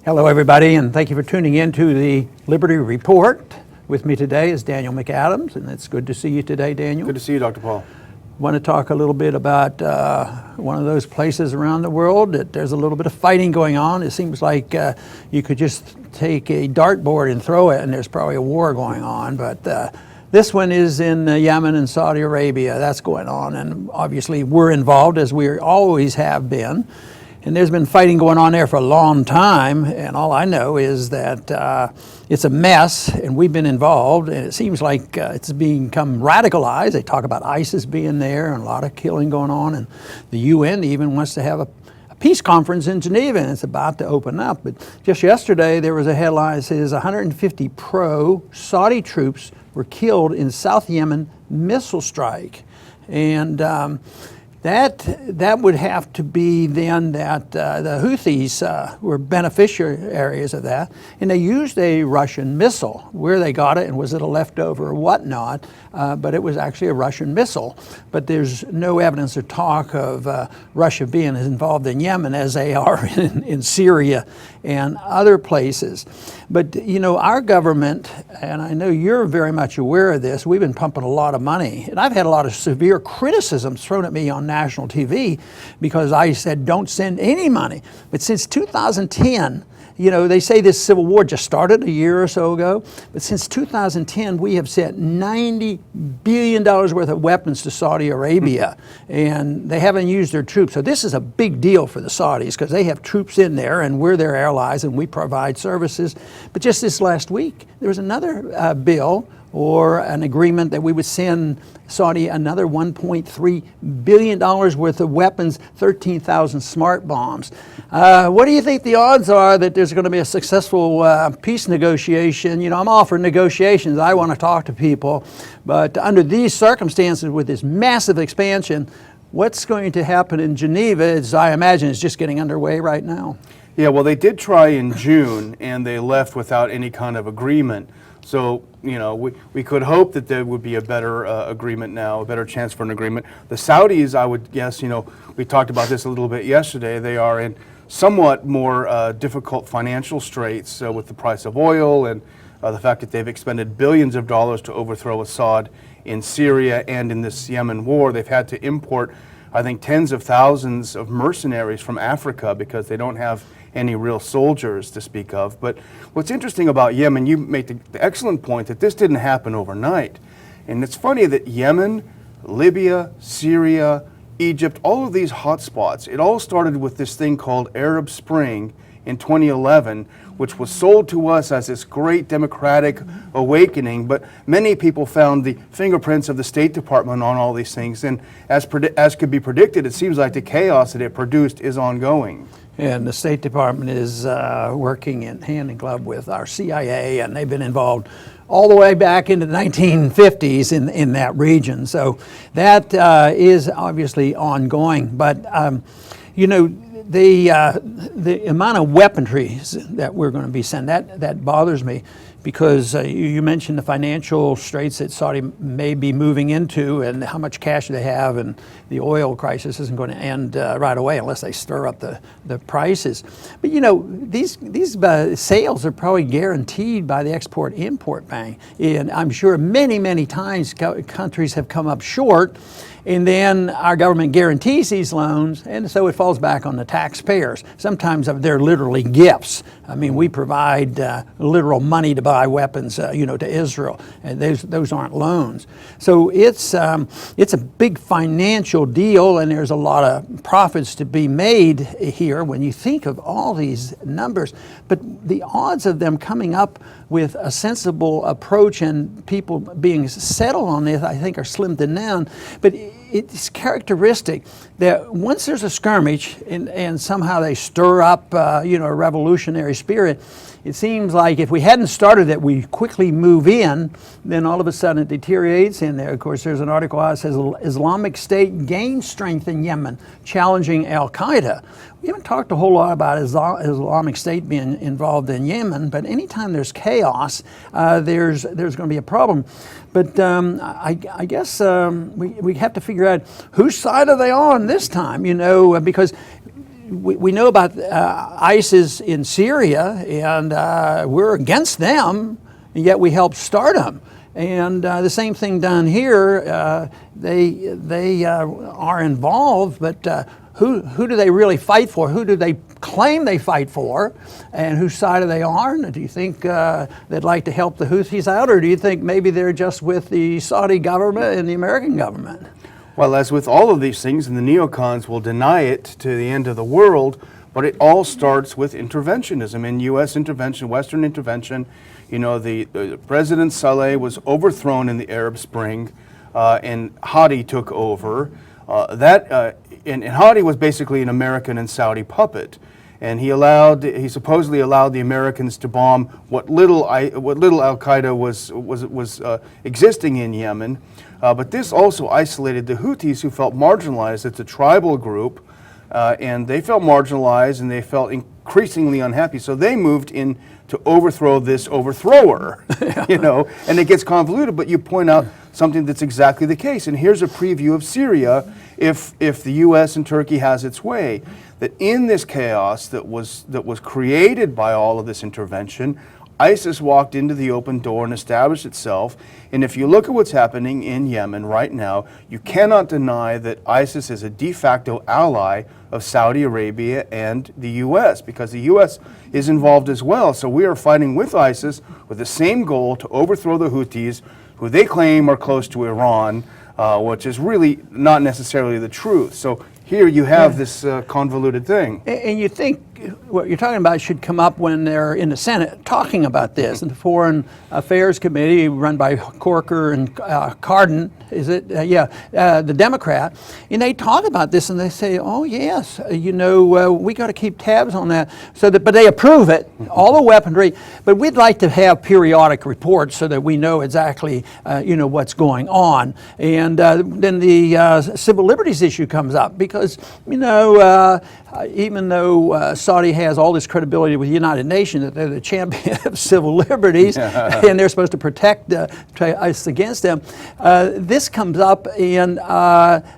Hello, everybody, and thank you for tuning in to the Liberty Report. With me today is Daniel McAdams, and it's good to see you today, Daniel. Good to see you, Dr. Paul. Want to talk a little bit about one of those places around the world that there's a little bit of fighting going on. It seems like you could just take a dartboard and throw it, and there's probably a war going on. But this one is in Yemen and Saudi Arabia. That's going on, and obviously we're involved, as we always have been. And there's been fighting going on there for a long time, and all I know is that it's a mess, and we've been involved, and it seems like it's become radicalized. They talk about ISIS being there and a lot of killing going on, and the UN even wants to have a peace conference in Geneva, and it's about to open up. But just yesterday, there was a headline that says 150 pro-Saudi troops were killed in South Yemen missile strike. And that would have to be then that the Houthis were beneficiaries of that, and they used a Russian missile. Where they got it and was it a leftover or whatnot, but it was actually a Russian missile. But there's no evidence or talk of Russia being as involved in Yemen as they are in Syria and other places. But you know, our government, and I know you're very much aware of this, we've been pumping a lot of money, and I've had a lot of severe criticisms thrown at me on national TV because I said don't send any money. But since 2010, you know, they say this civil war just started a year or so ago, but since 2010 we have sent $90 billion worth of weapons to Saudi Arabia, and they haven't used their troops. So this is a big deal for the Saudis because they have troops in there and we're their allies and we provide services. But just this last week there was another bill or an agreement that we would send Saudi another $1.3 billion worth of weapons, 13,000 smart bombs. What do you think the odds are that there's going to be a successful peace negotiation? You know, I'm all for negotiations. I want to talk to people. But under these circumstances, with this massive expansion, what's going to happen in Geneva, as I imagine, is just getting underway right now. Yeah, well, they did try in June, and they left without any kind of agreement. So, you know, we could hope that there would be a better agreement now, a better chance for an agreement. The Saudis, I would guess, you know, we talked about this a little bit yesterday, they are in somewhat more difficult financial straits with the price of oil and the fact that they've expended billions of dollars to overthrow Assad in Syria and in this Yemen war. They've had to import, I think, tens of thousands of mercenaries from Africa because they don't have any real soldiers to speak of. But what's interesting about Yemen, you make the excellent point that this didn't happen overnight. And it's funny that Yemen, Libya, Syria, Egypt, all of these hotspots, it all started with this thing called Arab Spring in 2011, which was sold to us as this great democratic awakening, but many people found the fingerprints of the State Department on all these things, and as could be predicted, it seems like the chaos that it produced is ongoing. And the State Department is working hand in glove with our CIA, and they've been involved all the way back into the 1950s in that region. So that is obviously ongoing. But you know, the amount of weaponry that we're going to be sending, that bothers me, because you mentioned the financial straits that Saudi may be moving into and how much cash they have, and the oil crisis isn't going to end right away unless they stir up the prices. But you know, these sales are probably guaranteed by the Export-Import Bank, and I'm sure many times countries have come up short, and then our government guarantees these loans, and so it falls back on the taxpayers. Sometimes they're literally gifts. I mean, we provide literal money to buy weapons, you know, to Israel, and those aren't loans. So it's a big financial deal, and there's a lot of profits to be made here when you think of all these numbers. But the odds of them coming up with a sensible approach and people being settled on this, I think, are slimmed down. But it's characteristic that once there's a skirmish and somehow they stir up, you know, a revolutionary spirit, it seems like if we hadn't started it, we quickly move in, then all of a sudden it deteriorates. And there, of course, there's an article that says Islamic State gains strength in Yemen, challenging Al-Qaeda. We haven't talked a whole lot about Islamic State being involved in Yemen, but anytime there's chaos, there's going to be a problem. But I guess we have to figure out whose side are they on this time, you know, because we know about ISIS in Syria, and we're against them, and yet we helped start them. And the same thing down here. They are involved, but who do they really fight for? Who do they claim they fight for, and whose side are they on? Do you think they'd like to help the Houthis out, or do you think maybe they're just with the Saudi government and the American government? Well, as with all of these things, and the neocons will deny it to the end of the world, but it all starts with interventionism and U.S. intervention, Western intervention. You know, the President Saleh was overthrown in the Arab Spring, and Hadi took over. And Hadi was basically an American and Saudi puppet, and he supposedly allowed the Americans to bomb what little Al Qaeda was existing in Yemen. But this also isolated the Houthis, who felt marginalized. It's a tribal group, and they felt marginalized, and they felt increasingly unhappy. So they moved in to overthrow this overthrower, you know, and it gets convoluted. But you point out something that's exactly the case. And here's a preview of Syria if the U.S. and Turkey has its way. That in this chaos that was created by all of this intervention, ISIS walked into the open door and established itself. And if you look at what's happening in Yemen right now, you cannot deny that ISIS is a de facto ally of Saudi Arabia and the U.S., because the U.S. is involved as well. So we are fighting with ISIS with the same goal to overthrow the Houthis, who they claim are close to Iran, which is really not necessarily the truth. So here you have this convoluted thing. And you think what you're talking about should come up when they're in the Senate talking about this. And the Foreign Affairs Committee, run by Corker and Cardin, is it? The Democrat. And they talk about this and they say, oh, yes, you know, we got to keep tabs on that. But they approve it, all the weaponry. But we'd like to have periodic reports so that we know exactly, you know, what's going on. And then the civil liberties issue comes up because, you know, even though Saudi has all this credibility with the United Nations, that they're the champion of civil liberties, and they're supposed to protect us against them, this comes up and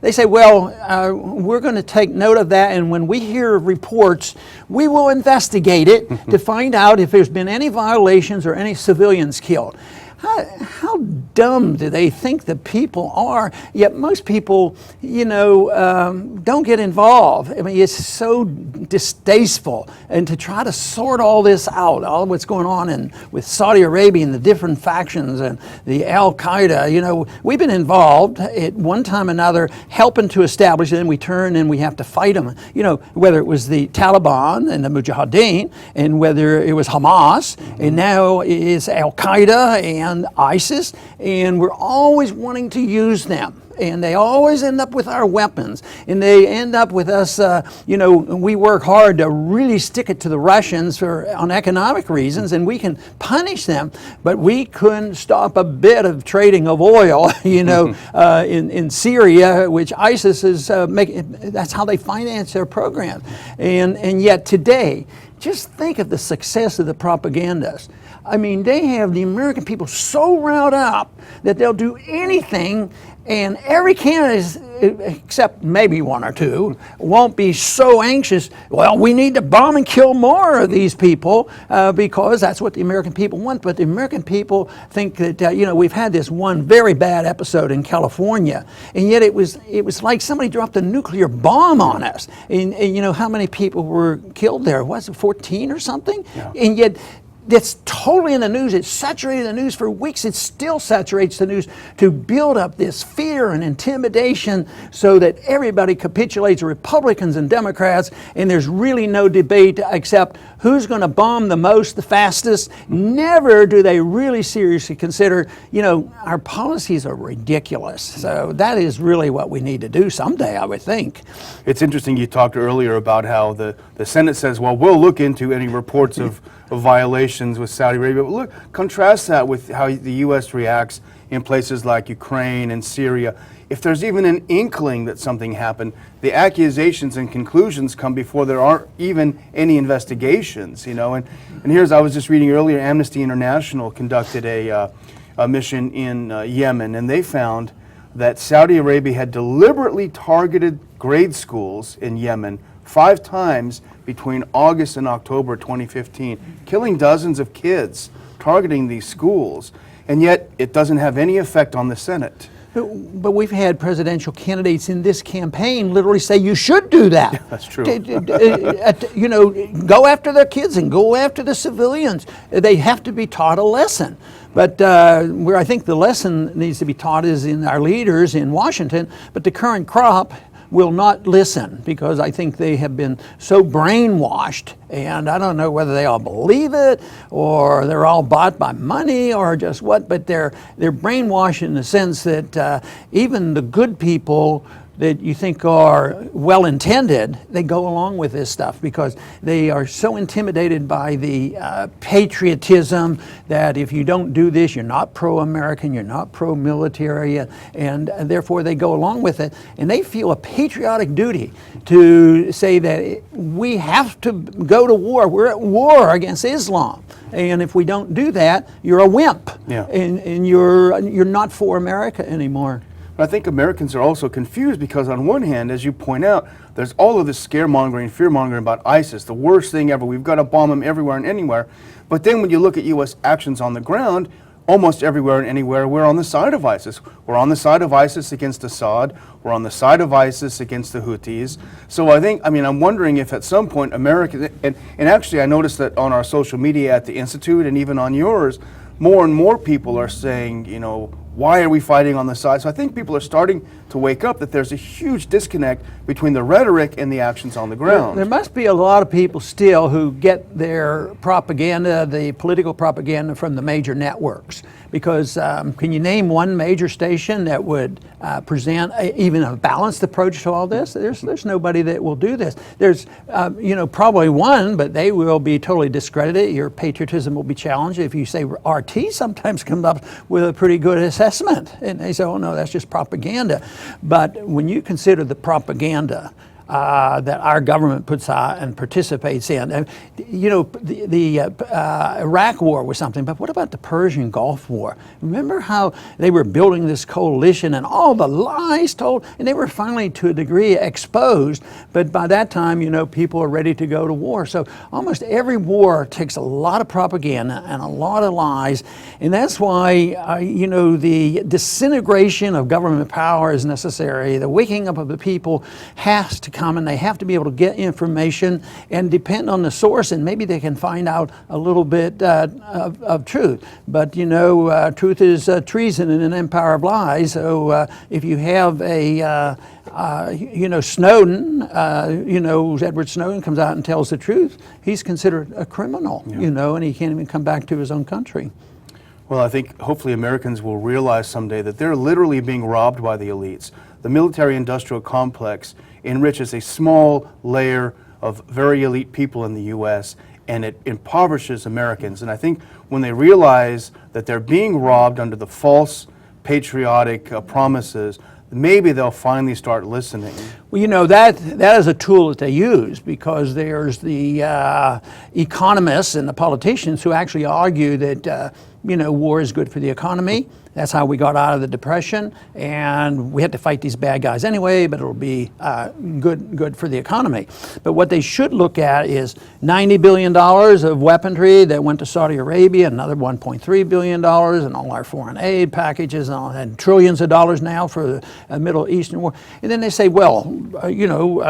they say, well, we're going to take note of that, and when we hear reports, we will investigate it to find out if there's been any violations or any civilians killed. How dumb do they think the people are? Yet most people, you know, don't get involved. I mean, it's so distasteful. And to try to sort all this out, all what's going on with Saudi Arabia and the different factions and the Al Qaeda, you know, we've been involved at one time or another helping to establish it, and we turn and we have to fight them. You know, whether it was the Taliban and the Mujahideen, and whether it was Hamas, and now it is Al Qaeda and ISIS, and we're always wanting to use them. And they always end up with our weapons, and they end up with us, you know, we work hard to really stick it to the Russians on economic reasons, and we can punish them, but we couldn't stop a bit of trading of oil, you know, in Syria, which ISIS is making, that's how they finance their program. And yet today, just think of the success of the propagandists. I mean, they have the American people so riled up that they'll do anything, and every candidate, except maybe one or two, won't be so anxious, well, we need to bomb and kill more of these people because that's what the American people want. But the American people think that, you know, we've had this one very bad episode in California, and yet it was like somebody dropped a nuclear bomb on us. And you know, how many people were killed there? Was it 14 or something? Yeah. And yet, that's totally in the news. It saturated the news for weeks. It still saturates the news to build up this fear and intimidation so that everybody capitulates, Republicans and Democrats, and there's really no debate except who's going to bomb the most, the fastest. Never do they really seriously consider, you know, our policies are ridiculous. So that is really what we need to do someday, I would think. It's interesting, you talked earlier about how the Senate says, well, we'll look into any reports of violations with Saudi Arabia. But look, contrast that with how the U.S. reacts in places like Ukraine and Syria. If there's even an inkling that something happened, the accusations and conclusions come before there aren't even any investigations, you know. And here's, I was just reading earlier, Amnesty International conducted a mission in Yemen, and they found that Saudi Arabia had deliberately targeted grade schools in Yemen 5 times between August and October 2015, killing dozens of kids, targeting these schools, and yet it doesn't have any effect on the Senate. But we've had presidential candidates in this campaign literally say you should do that. Yeah, that's true. You know, go after their kids and go after the civilians. They have to be taught a lesson. But where I think the lesson needs to be taught is in our leaders in Washington, but the current crop will not listen because I think they have been so brainwashed, and I don't know whether they all believe it or they're all bought by money or just what, but they're brainwashed in the sense that even the good people that you think are well-intended, they go along with this stuff because they are so intimidated by the patriotism that if you don't do this, you're not pro-American, you're not pro-military, and therefore they go along with it. And they feel a patriotic duty to say that we have to go to war. We're at war against Islam. And if we don't do that, you're a wimp. Yeah. And you're not for America anymore. I think Americans are also confused because on one hand, as you point out, there's all of this scaremongering, fear-mongering about ISIS, the worst thing ever. We've got to bomb them everywhere and anywhere. But then when you look at U.S. actions on the ground, almost everywhere and anywhere, we're on the side of ISIS. We're on the side of ISIS against Assad. We're on the side of ISIS against the Houthis. So I'm wondering if at some point America, and actually I noticed that on our social media at the Institute and even on yours, more and more people are saying, you know, why are we fighting on the side? So I think people are starting to wake up that there's a huge disconnect between the rhetoric and the actions on the ground. There must be a lot of people still who get their propaganda, the political propaganda, from the major networks. Because can you name one major station that would present even a balanced approach to all this? There's nobody that will do this. There's probably one, but they will be totally discredited. Your patriotism will be challenged. If you say RT sometimes comes up with a pretty good assessment, and they say, oh no, that's just propaganda. But when you consider the propaganda that our government puts out and participates in. And, you know, the Iraq War was something, but what about the Persian Gulf War? Remember how they were building this coalition and all the lies told, and they were finally, to a degree, exposed, but by that time, you know, people are ready to go to war. So almost every war takes a lot of propaganda and a lot of lies, and that's why, you know, the disintegration of government power is necessary. The waking up of the people has to come, and they have to be able to get information and depend on the source, and maybe they can find out a little bit of truth. But you know, truth is treason in an empire of lies. So if you have a you know, Snowden, you know, Edward Snowden comes out and tells the truth, he's considered a criminal, you know, and he can't even come back to his own country. Well, I think hopefully Americans will realize someday that they're literally being robbed by the elites. The military-industrial complex enriches a small layer of very elite people in the U.S., and it impoverishes Americans. And I think when they realize that they're being robbed under the false patriotic promises, maybe they'll finally start listening. Well, you know, that is a tool that they use, because there's the economists and the politicians who actually argue that you know, war is good for the economy. That's how we got out of the Depression, and we had to fight these bad guys anyway, but it'll be good for the economy. But what they should look at is $90 billion of weaponry that went to Saudi Arabia, another $1.3 billion, and all our foreign aid packages, and trillions of dollars now for the Middle Eastern war. And then they say, well, you know,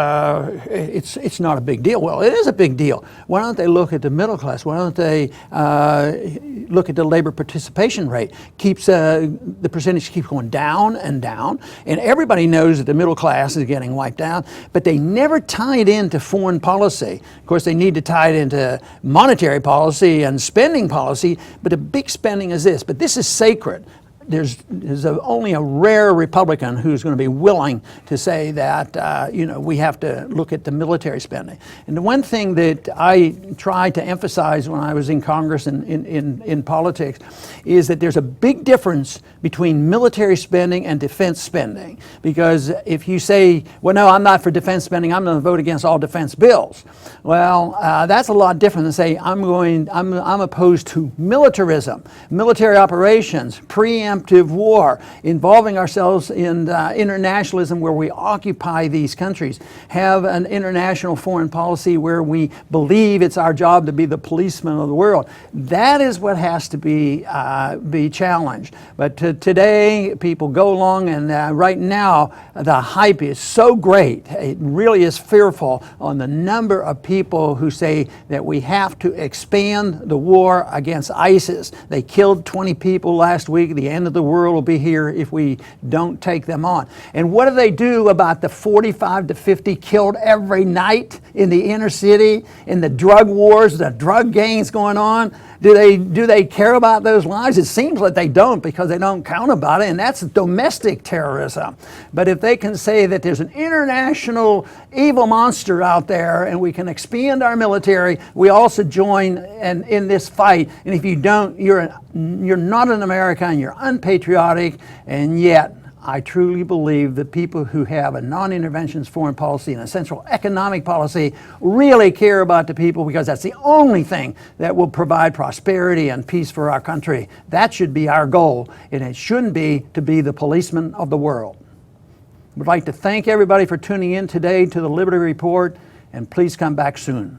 it's not a big deal. Well, it is a big deal. Why don't they look at the middle class? Why don't they look at the labor participation rate? The percentage keeps going down and down, and everybody knows that the middle class is getting wiped out, but they never tie it into foreign policy. Of course, they need to tie it into monetary policy and spending policy, but the big spending is this. But this is sacred. There's only a rare Republican who's going to be willing to say that, you know, we have to look at the military spending. And the one thing that I tried to emphasize when I was in Congress and in politics is that there's a big difference between military spending and defense spending. Because if you say, well, no, I'm not for defense spending, I'm going to vote against all defense bills. Well, that's a lot different than say, I'm opposed to militarism, military operations, preemptive preemptive war, involving ourselves in internationalism where we occupy these countries, have an international foreign policy where we believe it's our job to be the policeman of the world. That is what has to be challenged. But today, people go along, and right now, the hype is so great. It really is fearful on the number of people who say that we have to expand the war against ISIS. They killed 20 people last week. The end of the world will be here if we don't take them on. And what do they do about the 45 to 50 killed every night in the inner city, in the drug wars, the drug gangs going on? Do they care about those lives? It seems like they don't, because they don't count about it, and that's domestic terrorism. But if they can say that there's an international evil monster out there and we can expand our military, we also join in this fight. And if you don't, you're not an American, you're unpatriotic, and yet I truly believe that people who have a non-interventionist foreign policy and a central economic policy really care about the people, because that's the only thing that will provide prosperity and peace for our country. That should be our goal, and it shouldn't be to be the policeman of the world. We'd like to thank everybody for tuning in today to the Liberty Report, and please come back soon.